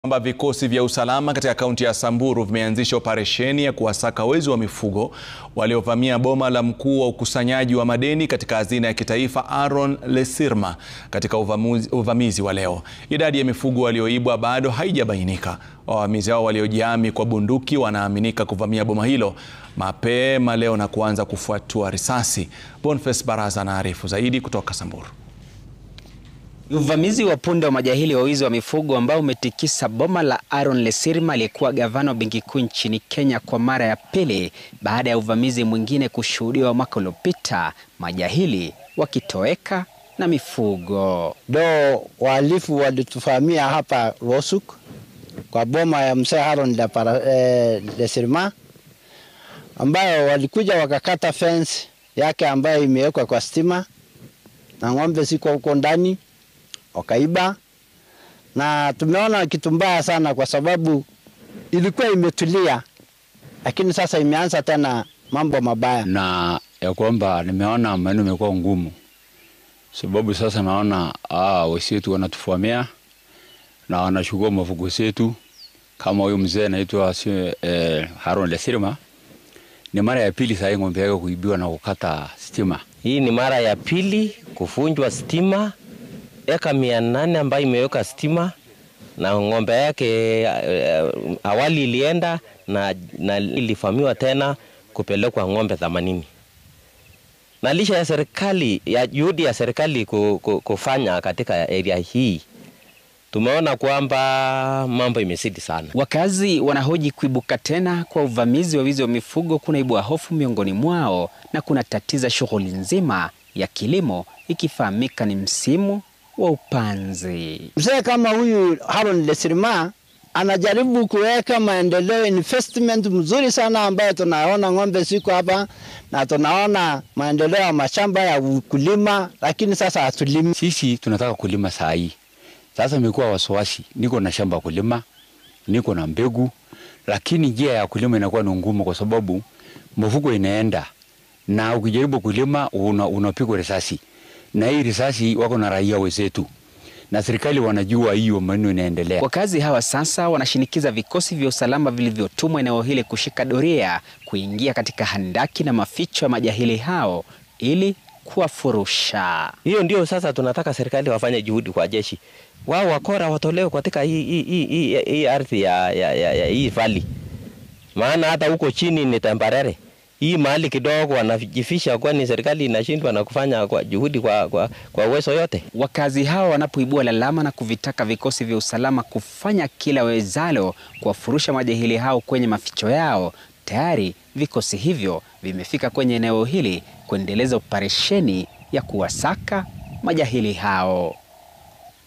Kwamba vikosi vya usalama katika kaunti ya Samburu vimeanzisha operesheni ya kuwasaka wezi wa mifugo waliovamia boma la mkuu wa ukusanyaji wa madeni katika hazina ya kitaifa Aaron Lesirma katika uvamizi wa leo. Idadi ya mifugo walioibwa bado haijabainika. Wavamizi hao waliojihami kwa bunduki wanaaminika kuvamia boma hilo mapema leo na kuanza kufuatua risasi. Boniface Baraza anaarifu zaidi kutoka Samburu. Uvamizi wa punde wa majahili wa wizi wa mifugo ambao umetikisa boma la Aaron Lesirma aliyekuwa gavana wa benki kuu nchini Kenya kwa mara ya pili baada ya uvamizi mwingine kushuhudiwa mwaka uliopita, majahili wakitoweka na mifugo. Wahalifu walitufamia hapa Rosuk kwa boma ya mzee Aaron Lesirma, ambayo walikuja wakakata fence yake ambayo imewekwa kwa stima na ng'ombe ziko huko ndani. Wakaiba, na tumeona kitu mbaya sana kwa sababu ilikuwa imetulia, lakini sasa imeanza tena mambo mabaya. Na ya kwamba nimeona maneno yamekuwa ngumu, sababu sasa naona wasi wetu wanatufamia na wanachukua mifugo yetu. Kama huyo mzee anaitwa Aaron Lesirma, ni mara ya pili sasa ng'ombe yake kuibiwa na kukata stima. Hii ni mara ya pili kuvunjwa stima. Eka 800 ambayo imeweka stima na ng'ombe yake awali ilienda na ilifamiwa tena kupelekwa ng'ombe 80. Na lisha ya serikali, ya juhudi ya serikali kufanya katika area hii, tumeona kwamba mambo imezidi sana. Wakazi wanahoji kuibuka tena kwa uvamizi wa wizi wa mifugo kunaibua hofu miongoni mwao na kuna tatiza shughuli nzima ya kilimo ikifahamika ni msimu wa upanzi. Mzee kama huyu Aaron Lesirma anajaribu kuweka maendeleo, investment mzuri sana ambayo tunaona ng'ombe siku hapa na tunaona maendeleo ya mashamba ya kulima, lakini sasa hatulimi. Sisi tunataka kulima saa hii. Sasa imekuwa wasiwasi. Niko na shamba kulima, niko na mbegu, lakini njia ya kulima inakuwa ni ngumu kwa sababu mifugo inaenda na ukijaribu kulima unapigwa risasi. Na hii risasi wako na raia wezetu, na serikali wanajua hiyo maneno inaendelea. Wakazi hawa sasa wanashinikiza vikosi vya usalama vilivyotumwa eneo hili kushika doria kuingia katika handaki na maficho ya majahili hao ili kuwafurusha. Hiyo ndio sasa tunataka serikali wafanye juhudi kwa jeshi. Wao wakora watolewe katika hii ardhi ya hii valley. Maana hata huko chini ni temporary. Hii mahali kidogo wanajifisha kwa ni serikali inashindwa na kufanya kwa juhudi kwa uwezo yote. Wakazi hao wanapoibua lalama na kuvitaka vikosi vya usalama kufanya kila wezalo kuwafurusha majahili hao kwenye maficho yao, tayari vikosi hivyo vimefika kwenye eneo hili kuendeleza operesheni ya kuwasaka majahili hao.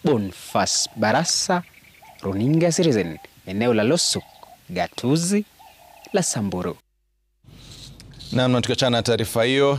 Boniface Baraza, Runinga Citizen, eneo la Losuk, gatuzi la Samburu. Na tukiachana na taarifa hiyo